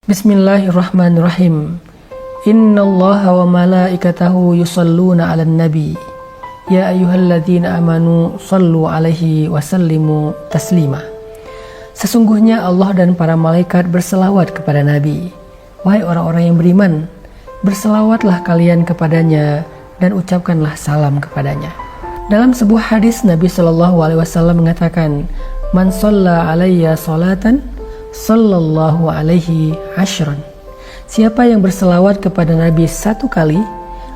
Bismillahirrahmanirrahim. Innallaha wa malaikatahu yusalluna 'alan nabi. Ya ayyuhalladzina amanu sallu 'alaihi wa sallimu taslima. Sesungguhnya Allah dan para malaikat berselawat kepada Nabi. Wahai orang-orang yang beriman, berselawatlah kalian kepadanya dan ucapkanlah salam kepadanya. Dalam sebuah hadis Nabi SAW mengatakan, "Man shalla 'alayya salatan sallallahu alaihi ashran." Siapa yang berselawat kepada Nabi 1 kali,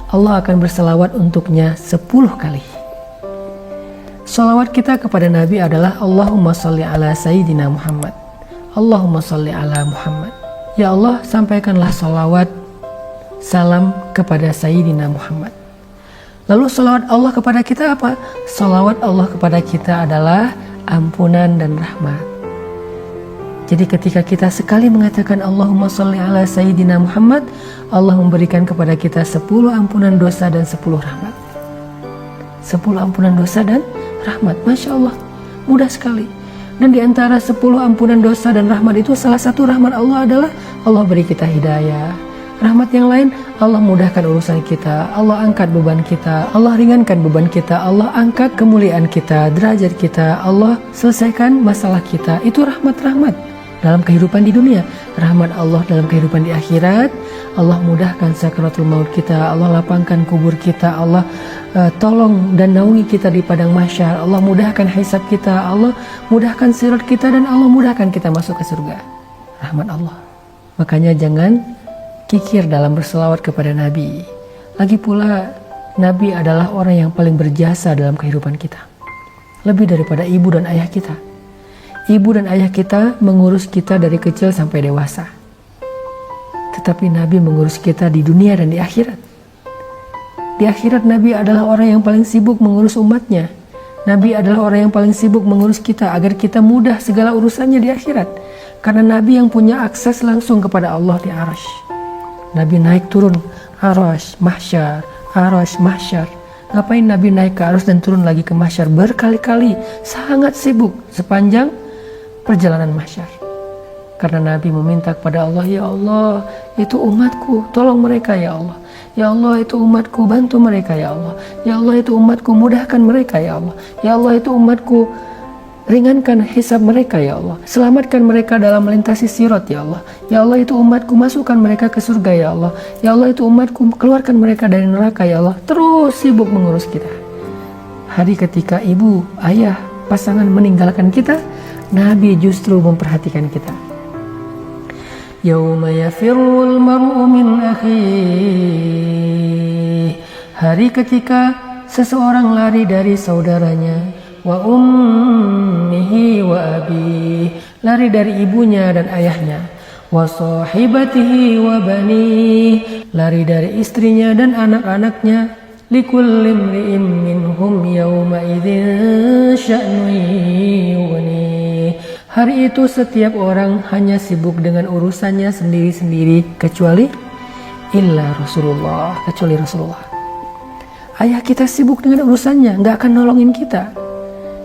Allah akan berselawat untuknya 10 kali. Salawat kita kepada Nabi adalah Allahumma sholli ala Sayyidina Muhammad, Allahumma sholli ala Muhammad. Ya Allah, sampaikanlah salawat salam kepada Sayyidina Muhammad. Lalu salawat Allah kepada kita apa? Salawat Allah kepada kita adalah ampunan dan rahmat. Jadi ketika kita sekali mengatakan Allahumma sholli ala Sayyidina Muhammad, Allah memberikan kepada kita 10 ampunan dosa dan 10 rahmat. 10 ampunan dosa dan rahmat. Masya Allah, mudah sekali. Dan di antara 10 ampunan dosa dan rahmat itu, salah satu rahmat Allah adalah Allah beri kita hidayah. Rahmat yang lain, Allah mudahkan urusan kita, Allah angkat beban kita, Allah ringankan beban kita, Allah angkat kemuliaan kita, derajat kita, Allah selesaikan masalah kita. Itu rahmat-rahmat dalam kehidupan di dunia, rahmat Allah dalam kehidupan di akhirat. Allah mudahkan sakaratul maut kita, Allah lapangkan kubur kita, Allah tolong dan naungi kita di padang mahsyar, Allah mudahkan hisab kita, Allah mudahkan sirat kita, dan Allah mudahkan kita masuk ke surga. Rahmat Allah. Makanya jangan kikir dalam berselawat kepada Nabi. Lagi pula Nabi adalah orang yang paling berjasa dalam kehidupan kita, lebih daripada ibu dan ayah kita. Ibu dan ayah kita mengurus kita dari kecil sampai dewasa. Tetapi Nabi mengurus kita di dunia dan di akhirat. Di akhirat Nabi adalah orang yang paling sibuk mengurus umatnya. Nabi adalah orang yang paling sibuk mengurus kita agar kita mudah segala urusannya di akhirat. Karena Nabi yang punya akses langsung kepada Allah di Arasy. Nabi naik turun Arasy, mahsyar, Arasy, mahsyar. Ngapain Nabi naik ke Arasy dan turun lagi ke mahsyar berkali-kali? Sangat sibuk sepanjang perjalanan mahsyar. Karena Nabi meminta kepada Allah, ya Allah, itu umatku, tolong mereka ya Allah. Ya Allah, itu umatku, bantu mereka ya Allah. Ya Allah, itu umatku, mudahkan mereka ya Allah. Ya Allah, itu umatku, ringankan hisab mereka ya Allah. Selamatkan mereka dalam melintasi sirat ya Allah. Ya Allah, itu umatku, masukkan mereka ke surga ya Allah. Ya Allah, itu umatku, keluarkan mereka dari neraka ya Allah. Terus sibuk mengurus kita. Hari ketika ibu, ayah, pasangan meninggalkan kita, Nabi justru memperhatikan kita. Yauma yafirrul mar'u min akhihi. Hari ketika seseorang lari dari saudaranya, wa ummihi wa abi, lari dari ibunya dan ayahnya, wa sahibatihi wa bani, lari dari istrinya dan anak-anaknya. Likulli imri'in minhum yawma idzin sya'nun yughni. Hari itu setiap orang hanya sibuk dengan urusannya sendiri-sendiri, kecuali illa Rasulullah, kecuali Rasulullah. Ayah kita sibuk dengan urusannya, nggak akan nolongin kita.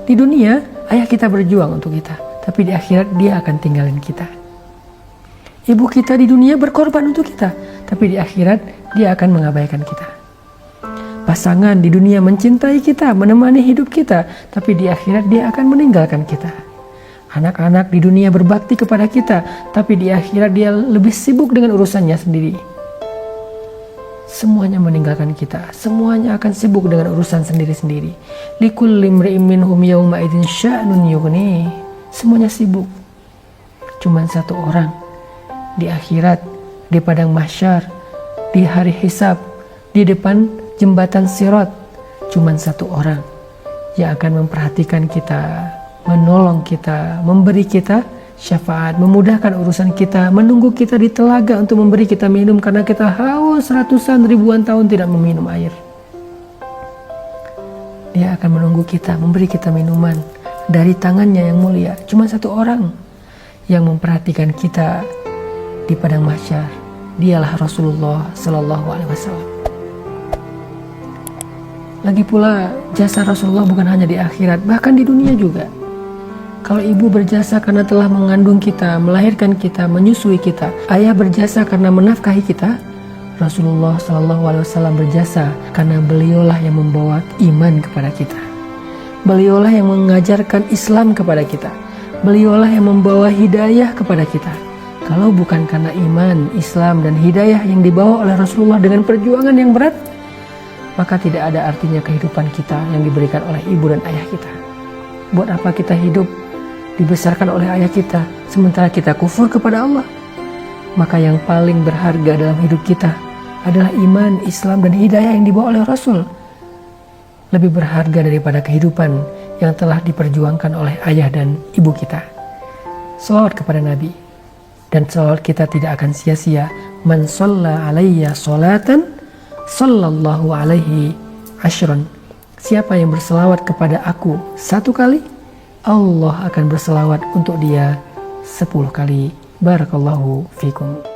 Di dunia ayah kita berjuang untuk kita, tapi di akhirat dia akan tinggalin kita. Ibu kita di dunia berkorban untuk kita, tapi di akhirat dia akan mengabaikan kita. Pasangan di dunia mencintai kita, menemani hidup kita, tapi di akhirat dia akan meninggalkan kita. Anak-anak di dunia berbakti kepada kita, tapi di akhirat dia lebih sibuk dengan urusannya sendiri. Semuanya meninggalkan kita, semuanya akan sibuk dengan urusan sendiri-sendiri. Likulli imri'in minhum yawma idzin sya'nun yughni. Semuanya sibuk. Cuman satu orang di akhirat, di padang mahsyar, di hari hisab, di depan jembatan sirat, cuman satu orang yang akan memperhatikan kita, menolong kita, memberi kita syafaat, memudahkan urusan kita, menunggu kita di telaga untuk memberi kita minum karena kita haus ratusan ribuan tahun tidak meminum air. Dia akan menunggu kita, memberi kita minuman dari tangannya yang mulia. Cuma satu orang yang memperhatikan kita di padang mahsyar. Dialah Rasulullah Sallallahu Alaihi Wasallam. Lagi pula jasa Rasulullah bukan hanya di akhirat, bahkan di dunia juga. Kalau ibu berjasa karena telah mengandung kita, melahirkan kita, menyusui kita, ayah berjasa karena menafkahi kita, Rasulullah SAW berjasa karena beliaulah yang membawa iman kepada kita. Beliaulah yang mengajarkan Islam kepada kita. Beliaulah yang membawa hidayah kepada kita. Kalau bukan karena iman, Islam, dan hidayah yang dibawa oleh Rasulullah dengan perjuangan yang berat, maka tidak ada artinya kehidupan kita yang diberikan oleh ibu dan ayah kita. Buat apa kita hidup dibesarkan oleh ayah kita sementara kita kufur kepada Allah? Maka yang paling berharga dalam hidup kita adalah iman, Islam, dan hidayah yang dibawa oleh Rasul. Lebih berharga daripada kehidupan yang telah diperjuangkan oleh ayah dan ibu kita. Shalawat kepada Nabi. Dan shalawat kita tidak akan sia-sia. Man shalla alayya sholatan sallallahu alaihi asyran. Siapa yang berselawat kepada aku 1 kali, Allah akan berselawat untuk dia 10 kali. Barakallahu fikum.